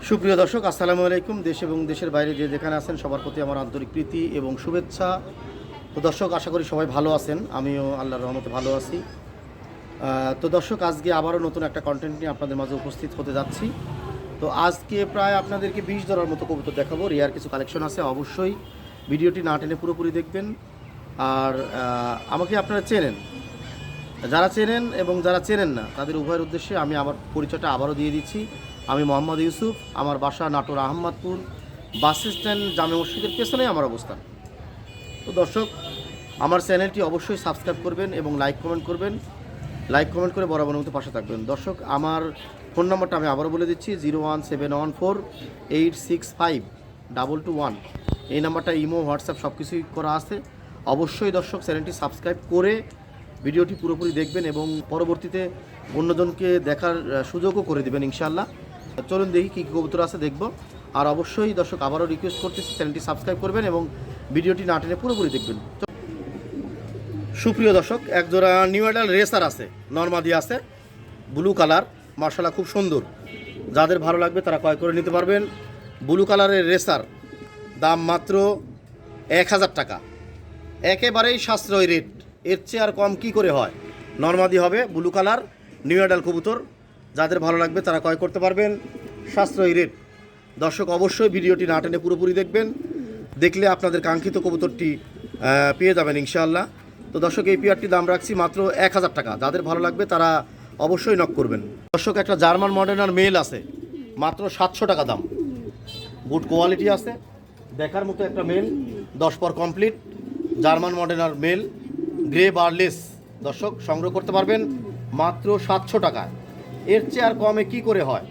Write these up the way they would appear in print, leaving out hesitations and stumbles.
সুপ্রিয় দর্শক, আসসালামু আলাইকুম। দেশ এবং দেশের বাইরে যে যেখানে আছেন সবার প্রতি আমার আন্তরিক প্রীতি এবং শুভেচ্ছা। তো দর্শক, আশা করি সবাই ভালো আছেন, আমিও আল্লাহর রহমতে ভালো আছি। তো দর্শক, আজকে আবারও নতুন একটা কন্টেন্ট নিয়ে আপনাদের মাঝে উপস্থিত হতে যাচ্ছি। তো আজকে প্রায় আপনাদেরকে 20 ধরার মতো কবুতর দেখাবো। রেয়ার কিছু কালেকশন আছে, অবশ্যই ভিডিওটি না টেনে পুরোপুরি দেখবেন। আর আমাকে আপনারা চেনেন, যারা চেনেন এবং যারা চেনেন না তাদের উভয়ের উদ্দেশ্যে আমি আমার পরিচয়টা আবারও দিয়ে দিচ্ছি। আমি মোহাম্মদ ইউসুফ, আমার বাসা নাটোর আহমদপুর বাস স্ট্যান্ড জামে মসজিদের পেছনে আমার অবস্থান। তো দর্শক, আমার চ্যানেলটি অবশ্যই সাবস্ক্রাইব করবেন এবং লাইক কমেন্ট করবেন। লাইক কমেন্ট করে বরাবর মতো পাশে থাকবেন। দর্শক, আমার ফোন নাম্বারটা আমি আবারও বলে দিচ্ছি, 01714865221। এই নাম্বারটা ইমো, হোয়াটসঅ্যাপ সব কিছুই করা আছে। অবশ্যই দর্শক, চ্যানেলটি সাবস্ক্রাইব করে ভিডিওটি পুরোপুরি দেখবেন এবং পরবর্তীতে অন্যজনকে দেখার সুযোগও করে দেবেন ইনশাআল্লাহ। চলুন দেখি কী কবুতর আছে, দেখব। আর অবশ্যই দর্শক, আবারও রিকোয়েস্ট করতেছি চ্যানেলটি সাবস্ক্রাইব করবেন এবং ভিডিওটি না টেনে পুরোপুরি দেখবেন। সুপ্রিয় দর্শক, একজোড়া নিউ অ্যাডাল রেসার আছে, নরমাদি আছে, ব্লু কালার, মার্শাল্লাহ খুব সুন্দর। যাদের ভালো লাগবে তারা ক্রয় করে নিতে পারবেন। ব্লু কালারের রেসার, দাম মাত্র 1000 টাকা, একেবারেই সাশ্রয় রেট। এর চেয়ে আর কম কি করে হয়? নরমাদি হবে, ব্লু কালার, নিউ অ্যাডাল কবুতর। যাদের ভালো লাগবে তারা ক্রয় করতে পারবেন, সাশ্রয়ী রেট। দর্শক, অবশ্যই ভিডিওটি না টেনে পুরোপুরি দেখবেন, দেখলে আপনাদের কাঙ্ক্ষিত কবুতরটি পেয়ে যাবেন ইনশাআল্লাহ। তো দর্শক, এই পেয়ারটির দাম রাখছি মাত্র 1000 টাকা। যাদের ভালো লাগবে তারা অবশ্যই নক করবেন। দর্শক, একটা জার্মান মডার্নার মেল আছে, মাত্র 700 টাকা দাম। গুড কোয়ালিটি আছে, দেখার মতো একটা মেল, 10 পর কমপ্লিট, জার্মান মডার্নার মেল, গ্রে বারলেস। দর্শক, সংগ্রহ করতে পারবেন মাত্র 700 টাকায়। এর চেয়ে আর কমে কি করে হয়?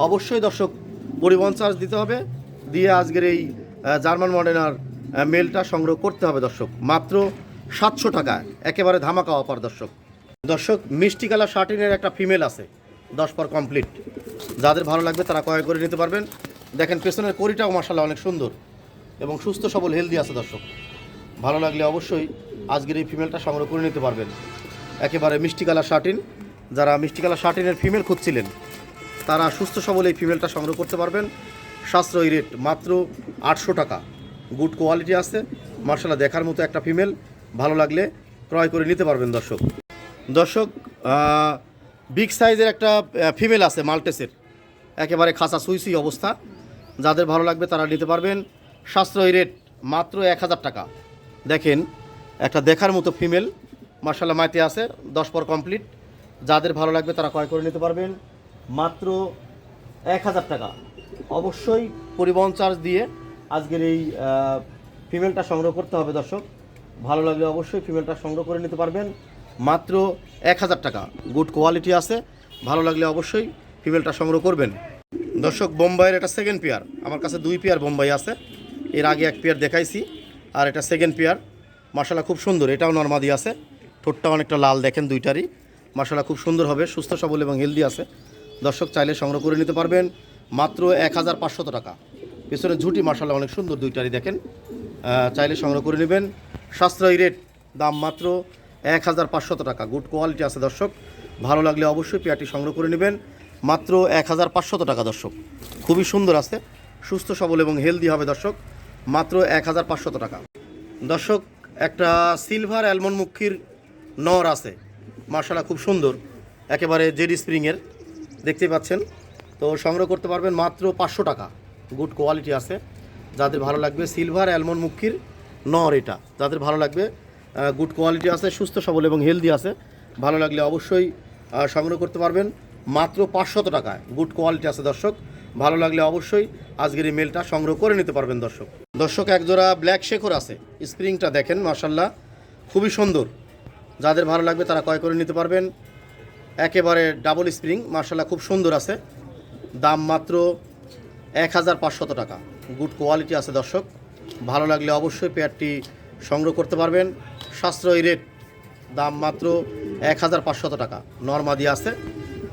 অবশ্যই দর্শক, পরিবহন চার্জ দিতে হবে, দিয়ে আজকের এই জার্মান মডার্নার মেলটা সংগ্রহ করতে হবে দর্শক, মাত্র 700 টাকায়, একেবারে ধামাকা অফার দর্শক। দর্শক, মিষ্টি কালার শার্টিনের একটা ফিমেল আছে, 10 পর কমপ্লিট। যাদের ভালো লাগবে তারা ক্রয় করে নিতে পারবেন। দেখেন, পেছনের কড়িটাও মাশাআল্লাহ অনেক সুন্দর এবং সুস্থ সবল হেলদি আছে দর্শক। ভালো লাগলে অবশ্যই আজকের এই ফিমেলটা সংগ্রহ করে নিতে পারবেন। একেবারে মিষ্টি কালার শার্টিন, যারা মিষ্টি কালার শার্টিনের ফিমেল খুঁজছিলেন তারা সুস্থ সবল এই ফিমেলটা সংগ্রহ করতে পারবেন। সাশ্রয়ী রেট, মাত্র 800 টাকা। গুড কোয়ালিটি আছে, মার্শাল্লাহ দেখার মতো একটা ফিমেল। ভালো লাগলে ক্রয় করে নিতে পারবেন দর্শক। দর্শক, বিগ সাইজের একটা ফিমেল আছে মাল্টেসের, একেবারে খাঁচা সুইসুই অবস্থা। যাদের ভালো লাগবে তারা নিতে পারবেন, সাশ্রয়ী রেট, মাত্র 1000 টাকা। দেখেন, একটা দেখার মতো ফিমেল, মার্শাল্লাহ মাইতে আছে, 10 পর কমপ্লিট। যাদের ভালো লাগবে তারা ক্রয় করে নিতে পারবেন, মাত্র 1000 টাকা। অবশ্যই পরিবহন চার্জ দিয়ে আজকের এই ফিমেলটা সংগ্রহ করতে হবে দর্শক। ভালো লাগলে অবশ্যই ফিমেলটা সংগ্রহ করে নিতে পারবেন, মাত্র 1000 টাকা। গুড কোয়ালিটি আছে, ভালো লাগলে অবশ্যই ফিমেলটা সংগ্রহ করবেন দর্শক। বোম্বাইয়ের এটা সেকেন্ড পেয়ার, আমার কাছে 2 পেয়ার বোম্বাই আছে, এর আগে 1 পেয়ার দেখাইছি, আর এটা সেকেন্ড পেয়ার। মাশাআল্লাহ খুব সুন্দর, এটাও নরমাদি আছে, ঠোঁটটা অনেকটা লাল, দেখেন দুইটারই। মাশাআল্লাহ খুব সুন্দর হবে, সুস্থ সবল এবং হেলদি আছে দর্শক। চাইলে সংগ্রহ করে নিতে পারবেন, মাত্র 1500 টাকা। পেছনে ঝুটি মাশাআল্লাহ অনেক সুন্দর দুইটারই, দেখেন। চাইলে সংগ্রহ করে নেবেন, সাশ্রয়ী রেট, দাম মাত্র 1500 টাকা। গুড কোয়ালিটি আছে দর্শক। ভালো লাগলে অবশ্যই পেয়ারটি সংগ্রহ করে নেবেন, মাত্র 1500 টাকা দর্শক। খুবই সুন্দর আছে, সুস্থ সবল এবং হেলদি হবে দর্শক, মাত্র 1500 টাকা। দর্শক, একটা সিলভার অ্যালমন্ড মুখির নর আছে, মার্শাল্লাহ খুব সুন্দর, একেবারে জেডি স্প্রিংয়ের, দেখতেই পাচ্ছেন। তো সংগ্রহ করতে পারবেন মাত্র 500 টাকা। গুড কোয়ালিটি আছে, যাদের ভালো লাগবে, সিলভার অ্যালমন্ড মুখির নর এটা। যাদের ভালো লাগবে, গুড কোয়ালিটি আছে, সুস্থ সবল এবং হেলদি আছে। ভালো লাগলে অবশ্যই সংগ্রহ করতে পারবেন, মাত্র 500 টাকায়। গুড কোয়ালিটি আছে দর্শক। ভালো লাগলে অবশ্যই আজকের এই মেলটা সংগ্রহ করে নিতে পারবেন দর্শক। দর্শক, একজোড়া ব্ল্যাক শেখর আছে, স্প্রিংটা দেখেন মাশাআল্লাহ খুবই সুন্দর। যাদের ভালো লাগবে তারা ক্রয় করে নিতে পারবেন, একেবারে ডাবল স্প্রিং, মাশাআল্লাহ খুব সুন্দর আছে। দাম মাত্র 1500 টাকা। গুড কোয়ালিটি আছে দর্শক। ভালো লাগলে অবশ্যই পেয়ারটি সংগ্রহ করতে পারবেন, সাশ্রয়ী রেট, দাম মাত্র 1500 টাকা। নরমাদি আছে,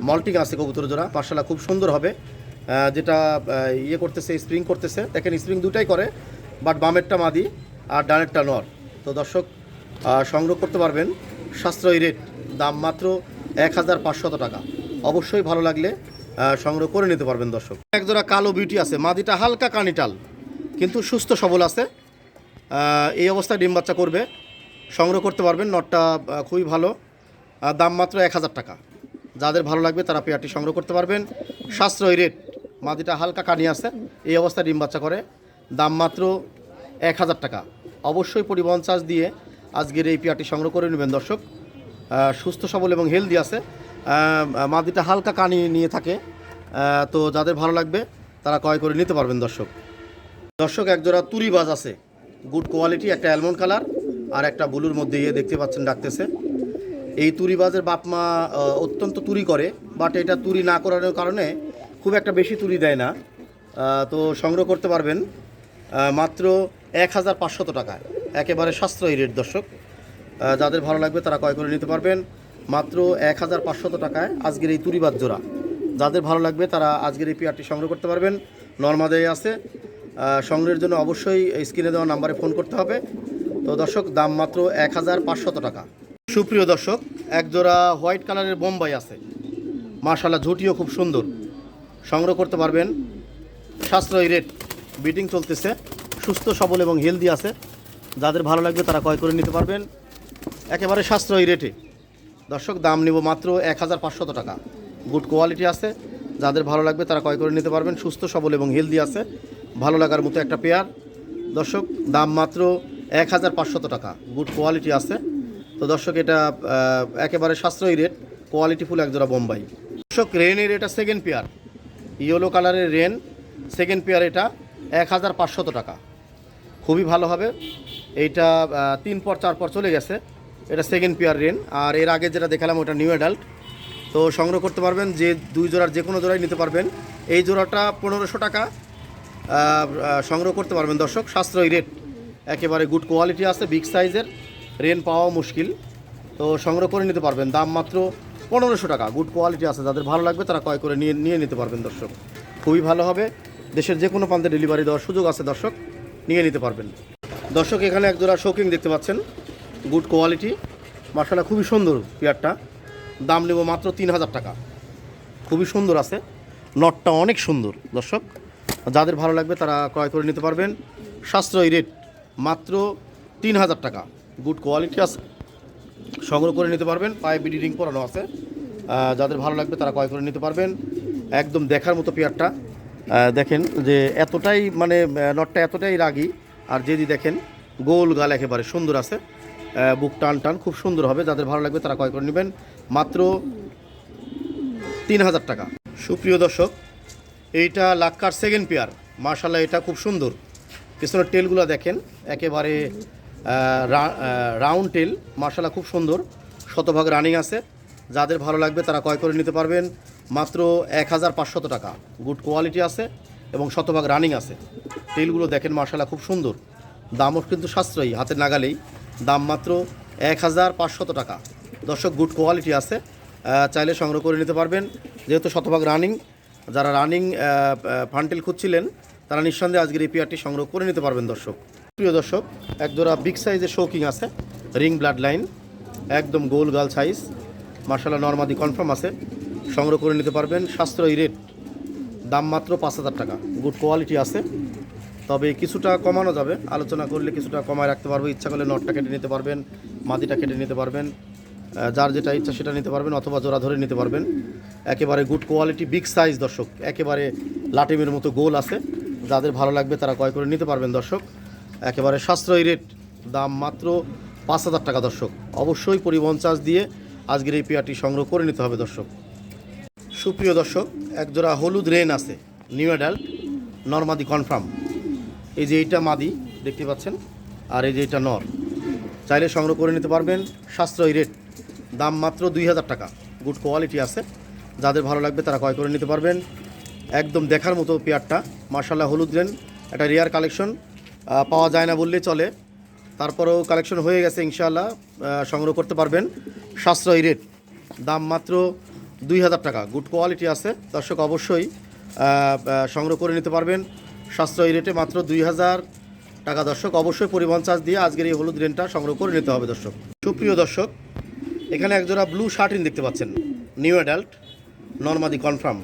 মল্টিং আছে কবুতর জোড়া, মাশাআল্লাহ খুব সুন্দর হবে। যেটা করতেছে, স্প্রিং করতেছে, দেখেন স্প্রিং দুটাই করে, বাট বামেরটা মাদি আর ডানেরটা নর। তো দর্শক, সংগ্রহ করতে পারবেন, সাশ্রয়ী রেট, দাম মাত্র 1500 টাকা। অবশ্যই ভালো লাগলে সংগ্রহ করে নিতে পারবেন দর্শক। একজোড়া কালো বিউটি আছে, মাদিটা হালকা কানিটাল কিন্তু সুস্থ সবল আছে, এই অবস্থায় ডিম বাচ্চা করবে, সংগ্রহ করতে পারবেন। নটটা খুবই ভালো, দাম মাত্র 1000 টাকা। যাদের ভালো লাগবে তারা পেয়ারটি সংগ্রহ করতে পারবেন, সাশ্রয়ী রেট। মাদিটা হালকা কানি আছে, এই অবস্থায় ডিম বাচ্চা করে, দাম মাত্র 1000 টাকা। অবশ্যই পরিবহন চার্জ দিয়ে আজকের এই পেয়ারটি সংগ্রহ করে নেবেন দর্শক। সুস্থ সবল এবং হেলদি আছে, মাদিটা হালকা কানি নিয়ে থাকে, তো যাদের ভালো লাগবে তারা ক্রয় করে নিতে পারবেন দর্শক। একজোড়া তুরিবাজ আছে, গুড কোয়ালিটি, একটা অ্যালমন্ড কালার আর একটা ব্লুর মধ্যে দেখতে পাচ্ছেন ডাকতেছে। এই তুরিবাজের বাপমা অত্যন্ত তুরি করে, বাট এটা তুরি না করানোর কারণে খুব একটা বেশি তুরি দেয় না, তো সংগ্রহ করতে পারবেন মাত্র 1500 টাকায়, একেবারে সাশ্রয়ী রেট দর্শক। যাদের ভালো লাগবে তারা ক্রয় করে নিতে পারবেন মাত্র 1500 টাকায় আজকের এই তুরিবাজ জোড়া। যাদের ভালো লাগবে তারা আজকের এই পেয়ারটি সংগ্রহ করতে পারবেন। নর্মাদেই আছে, সংগ্রহের জন্য অবশ্যই স্ক্রিনে দেওয়া নাম্বারে ফোন করতে হবে। তো দর্শক, দাম মাত্র 1500 টাকা। সুপ্রিয় দর্শক, একজোড়া হোয়াইট কালারের বোম্বাই আছে, মাশাআল্লাহ ঝুটিও খুব সুন্দর, সংগ্রহ করতে পারবেন, সাশ্রয়ী রেট, বিটিং চলতেছে, সুস্থ সবল এবং হেলদি আছে। যাদের ভালো লাগবে তারা ক্রয় করে নিতে পারবেন একেবারে সাশ্রয়ী রেটে দর্শক। দাম নিব মাত্র 1500 টাকা, গুড কোয়ালিটি আছে। যাদের ভালো লাগবে তারা ক্রয় করে নিতে পারবেন, সুস্থ সবল এবং হেলদি আছে, ভালো লাগার মতো একটা পেয়ার দর্শক। দাম মাত্র 1500 টাকা, গুড কোয়ালিটি আছে। তো দর্শক, এটা একেবারে সাশ্রয়ী রেট, কোয়ালিটিফুল একজোড়া বোম্বাই দর্শক। রেনের এটা সেকেন্ড পেয়ার, ইয়েলো কালারের রেন সেকেন্ড পেয়ার, এটা 1500 টাকা, খুবই ভালো হবে। এইটা 3 পর 4 পর চলে গেছে, এটা সেকেন্ড পেয়ার রেন। আর এর আগে যেটা দেখালাম ওটা নিউ অ্যাডাল্ট, তো সংগ্রহ করতে পারবেন, যে 2 জোড়ার যে কোনো জোড়াই নিতে পারবেন। এই জোড়াটা 1500 টাকা সংগ্রহ করতে পারবেন দর্শক, সাশ্রয়ী রেট, একেবারে গুড কোয়ালিটি আছে, বিগ সাইজের, রেন পাওয়া মুশকিল, তো সংগ্রহ করে নিতে পারবেন। দাম মাত্র 1500 টাকা, গুড কোয়ালিটি আছে। যাদের ভালো লাগবে তারা ক্রয় করে নিয়ে নিতে পারবেন দর্শক, খুবই ভালো হবে। দেশের যে কোনো প্রান্তে ডেলিভারি দেওয়ার সুযোগ আছে দর্শক, নিয়ে নিতে পারবেন দর্শক। এখানে একজোড়া শৌকিং দেখতে পাচ্ছেন, গুড কোয়ালিটি, মাশাআল্লাহ খুবই সুন্দর পেয়ারটা। দাম নেব মাত্র 3000 টাকা, খুবই সুন্দর আছে, নটটা অনেক সুন্দর দর্শক। যাদের ভালো লাগবে তারা ক্রয় করে নিতে পারবেন, সাশ্রয়ী রেট, মাত্র 3000 টাকা, গুড কোয়ালিটি আছে, সংগ্রহ করে নিতে পারবেন। পায়ে বিডি রিং পরানো আছে, যাদের ভালো লাগবে তারা ক্রয় করে নিতে পারবেন। একদম দেখার মতো পেয়ারটা, দেখেন যে এতটাই মানে নটটা এতটাই রাগী, আর যদি দেখেন গোল গাল একেবারে সুন্দর আছে, বুক টান টান খুব সুন্দর হবে। যাদের ভালো লাগবে তারা ক্রয় করে নেবেন মাত্র 3000 টাকা। সুপ্রিয় দর্শক, এইটা লাক্কার সেকেন্ড পেয়ার, মাশাআল্লাহ এটা খুব সুন্দর, পিছনের টেলগুলো দেখেন একেবারে রাউন্ড টেল, মাশাআল্লাহ খুব সুন্দর, শতভাগ রানিং আছে। যাদের ভালো লাগবে তারা ক্রয় করে নিতে পারবেন মাত্র 1500 টাকা, গুড কোয়ালিটি আছে এবং শতভাগ রানিং আছে। টেলগুলো দেখেন মাশাআল্লাহ খুব সুন্দর, দামও কিন্তু সাশ্রয়ী, হাতে নাগালেই, দাম মাত্র 1500 টাকা দর্শক, গুড কোয়ালিটি আছে, চাইলে সংগ্রহ করে নিতে পারবেন। যেহেতু শতভাগ রানিং, যারা রানিং ফান্টেল খুঁজছিলেন তারা নিঃসন্দেহে আজকের এই পেয়ারটি সংগ্রহ করে নিতে পারবেন দর্শক। প্রিয় দর্শক, একজোড়া বিগ সাইজের শৌকিং আছে, রিং ব্লাড লাইন, একদম গোল গাল সাইজ, মাশাআল্লাহ নরমাদি কনফার্ম আছে, সংগ্রহ করে নিতে পারবেন, সাশ্রয়ী রেট, দাম মাত্র 5000 টাকা, গুড কোয়ালিটি আছে। তবে কিছুটা কমানো যাবে, আলোচনা করলে কিছুটা কমায় রাখতে পারবো, ইচ্ছা করলে নটটা কেটে নিতে পারবেন, মাদিটা কেটে নিতে পারবেন, যার যেটা ইচ্ছা সেটা নিতে পারবেন, অথবা জোড়া ধরে নিতে পারবেন। একেবারে গুড কোয়ালিটি, বিগ সাইজ দর্শক, একেবারে লাটিমের মতো গোল আছে। যাদের ভালো লাগবে তারা ক্রয় করে নিতে পারবেন দর্শক, একেবারে সাশ্রয়ী রেট, দাম মাত্র 5000 টাকা দর্শক। অবশ্যই পরিবহন চার্জ দিয়ে আজকের এই পেয়ারটি সংগ্রহ করে নিতে হবে দর্শক। সুপ্রিয় দর্শক, একজোড়া হলুদ রেন আছে, নিউ অ্যাডাল্ট, নরমাদি কনফার্ম। এই যে এইটা মাদি দেখতে পাচ্ছেন, আর এই যে এটা নর, চাইলে সংগ্রহ করে নিতে পারবেন, সাশ্রয়ী রেট, দাম মাত্র 2000 টাকা, গুড কোয়ালিটি আছে। যাদের ভালো লাগবে তারা ক্রয় করে নিতে পারবেন। একদম দেখার মতো পেয়ারটা, মাশাআল্লাহ হলুদ রেন, একটা রেয়ার কালেকশন, পাওয়া যায় না বললেই চলে, তারপরেও কালেকশন হয়ে গেছে, ইনশাআল্লাহ সংগ্রহ করতে পারবেন, সাশ্রয়ী রেট, দাম মাত্র 2000 টাকা, গুড কোয়ালিটি আছে দর্শক। অবশ্যই সংগ্রহ করে নিতে পারবেন সাশ্রয়ী রেটে, মাত্র 2000 টাকা দর্শক। অবশ্যই পরিবহন চার্জ দিয়ে আজকের এই হলুদ রেনটা সংগ্রহ করে নিতে হবে দর্শক। সুপ্রিয় দর্শক, এখানে একজোড়া ব্লু শার্টিন দেখতে পাচ্ছেন, নিউ অ্যাডাল্ট, নরমাদি কনফার্ম,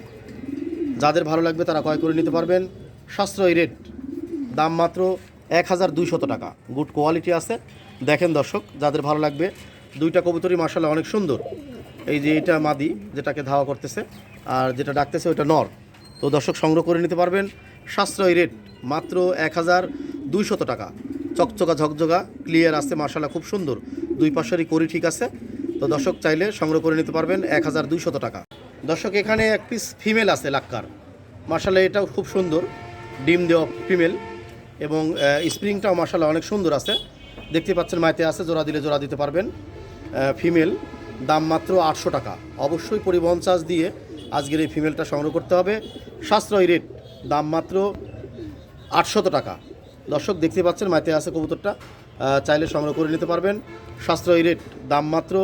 যাদের ভালো লাগবে তারা ক্রয় করে নিতে পারবেন। সাশ্রয়ী রেট, দাম মাত্র 1200 টাকা। গুড কোয়ালিটি আছে। দেখেন দর্শক, যাদের ভালো লাগবে, দুইটা কবুতরই মাশাআল্লাহ অনেক সুন্দর। এই যে এটা মাদি যেটাকে ধাওয়া করতেছে, আর যেটা ডাকতেছে ওইটা নর। তো দর্শক সংগ্রহ করে নিতে পারবেন। সাশ্রয়ী রেট মাত্র 1200 টাকা। চকচকা ঝকঝকা ক্লিয়ার আছে মাশাআল্লাহ, খুব সুন্দর। দুই পাশেরই করি ঠিক আছে। তো দর্শক চাইলে সংগ্রহ করে নিতে পারবেন 1200 টাকা। দর্শক এখানে এক পিস ফিমেল আছে লাক্কার, মাশাআল্লাহ এটাও খুব সুন্দর, ডিম দেওয়া ফিমেল, এবং স্প্রিংটাও মাশাআল্লাহ অনেক সুন্দর আছে। দেখতে পাচ্ছেন মাইতে আছে, জোড়া দিলে জোড়া দিতে পারবেন। ফিমেল, দাম মাত্র 800 টাকা। অবশ্যই পরিবহন চার্জ দিয়ে আজকের এই ফিমেলটা সংগ্রহ করতে হবে। সাশ্রয়ী রেট, দাম মাত্র 800 টাকা। দর্শক দেখতে পাচ্ছেন মাইতে আছে কবুতরটা, চাইলে সংগ্রহ করে নিতে পারবেন। সাশ্রয়ী রেট, দাম মাত্র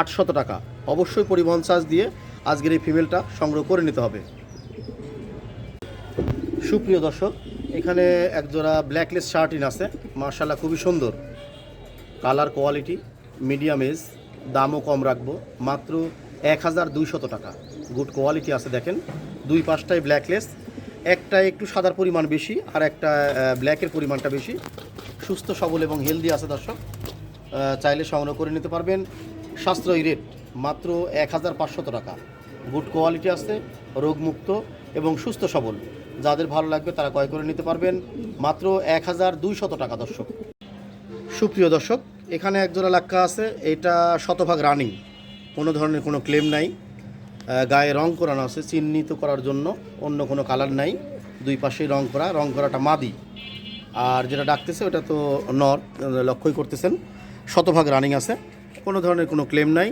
800 টাকা। অবশ্যই পরিবহন চার্জ দিয়ে আজকের এই ফিমেলটা সংগ্রহ করে নিতে হবে। সুপ্রিয় দর্শক, এখানে একজোড়া ব্ল্যাকলেস শার্টিন আছে, মার্শাল্লাহ খুবই সুন্দর, কালার কোয়ালিটি মিডিয়াম এজ, দামও কম রাখবো, মাত্র 1200 টাকা। গুড কোয়ালিটি আছে। দেখেন দুই পাশটাই ব্ল্যাকলেস, একটা একটু সাদার পরিমাণ বেশি আর একটা ব্ল্যাকের পরিমাণটা বেশি। সুস্থ সবল এবং হেলদি আছে দর্শক, চাইলে সংগ্রহ করে নিতে পারবেন। সাশ্রয়ী রেট মাত্র 1500 টাকা। গুড কোয়ালিটি আছে, রোগমুক্ত এবং সুস্থ সবল। যাদের ভালো লাগবে তারা ক্রয় করে নিতে পারবেন মাত্র 1200 টাকা। দর্শক সুপ্রিয় দর্শক, এখানে একজোড়া লাক্কা আছে, এটা শতভাগ রানিং, কোনো ধরনের কোনো ক্লেম নাই। গায়ে রং করানো আছে চিহ্নিত করার জন্য, অন্য কোনো কালার নাই, দুই পাশেই রং করাটা মাদি, আর যেটা ডাকতেছে ওটা তো নর, লক্ষ্যই করতেছেন। শতভাগ রানিং আছে, কোনো ধরনের কোনো ক্লেম নাই,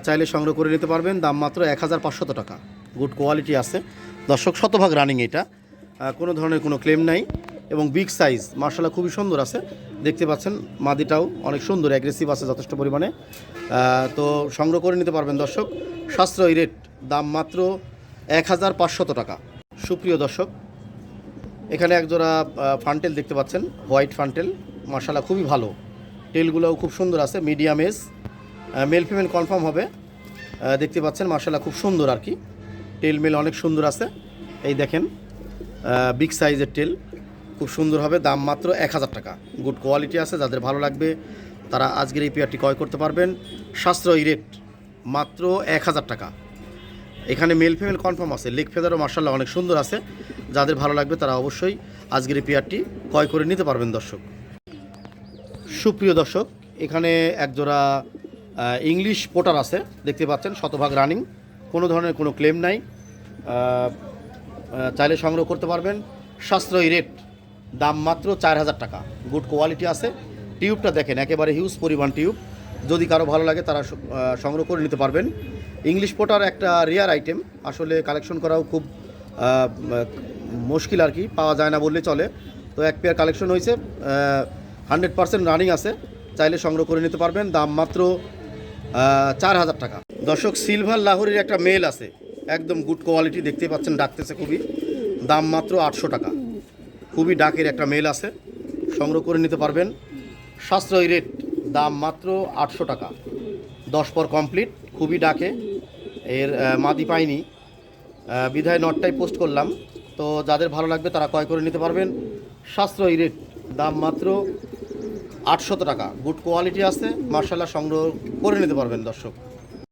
চাইলে সংগ্রহ করে নিতে পারবেন। দাম মাত্র 1500 টাকা। গুড কোয়ালিটি আছে দর্শক, শতভাগ রানিং, এটা কোনো ধরনের কোনো ক্লেম নাই এবং বিগ সাইজ মার্শাল্লাহ খুবই সুন্দর আছে। দেখতে পাচ্ছেন মাদিটাও অনেক সুন্দর, অ্যাগ্রেসিভ আছে যথেষ্ট পরিমাণে। তো সংগ্রহ করে নিতে পারবেন দর্শক। সাশ্রয়ী রেট, দাম মাত্র 1500 টাকা। সুপ্রিয় দর্শক, এখানে একজোড়া ফান্টেল দেখতে পাচ্ছেন, হোয়াইট ফান্টেল, মার্শাল্লাহ খুবই ভালো, টেলগুলোও খুব সুন্দর আছে, medium age, male female confirm হবে। দেখতে পাচ্ছেন মার্শাল্লাহ খুব সুন্দর আর কি, টেল মেল অনেক সুন্দর আছে। এই দেখেন বিগ সাইজের টেল, খুব সুন্দর হবে। দাম মাত্র 1000 টাকা। গুড কোয়ালিটি আছে, যাদের ভালো লাগবে তারা আজকের এই পেয়ারটি ক্রয় করতে পারবেন। সাশ্রয়ী রেট মাত্র 1000 টাকা। এখানে মেল ফিমেল কনফার্ম আছে, লেগ ফেদারও মার্শাল্লাহ অনেক সুন্দর আছে। যাদের ভালো লাগবে তারা অবশ্যই আজকের এই পেয়ারটি ক্রয় করে নিতে পারবেন দর্শক। সুপ্রিয় দর্শক, এখানে একজোড়া ইংলিশ পোটার আছে, দেখতে পাচ্ছেন শতভাগ রানিং, কোনো ধরনের কোনো ক্লেম নাই, চাইলে সংগ্রহ করতে পারবেন। সাশ্রয়ী রেট, দাম মাত্র 4000 টাকা। গুড কোয়ালিটি আছে। টিউবটা দেখেন একেবারে হিউজ পরিমাণ টিউব, যদি কারো ভালো লাগে তারা সংগ্রহ করে নিতে পারবেন। ইংলিশ পোটার একটা রেয়ার আইটেম, আসলে কালেকশন করাও খুব মুশকিল আর কি, পাওয়া যায় না বললে চলে। তো এক পেয়ার কালেকশন হয়েছে, 100% রানিং আছে, চাইলে সংগ্রহ করে নিতে পারবেন। দাম মাত্র 4000 টাকা। দর্শক সিলভার লাহোরের একটা মেল আছে, একদম গুড কোয়ালিটি, দেখতে পাচ্ছেন ডাকতেছে খুবই, দাম মাত্র 800 টাকা। খুবই ডাকের একটা মেল আছে, সংগ্রহ করে নিতে পারবেন। সাশ্রয়ী রেট, দাম মাত্র 800 টাকা। 10 পর কমপ্লিট, খুবই ডাকে, এর মাদি পাইনি বিধায় নটটাই পোস্ট করলাম। তো যাদের ভালো লাগবে তারা ক্রয় করে নিতে পারবেন। সাশ্রয়ী রেট, দাম মাত্র 800 টাকা। গুড কোয়ালিটি আছে, মার্শাল্লাহ সংগ্রহ করে নিতে পারবেন দর্শক।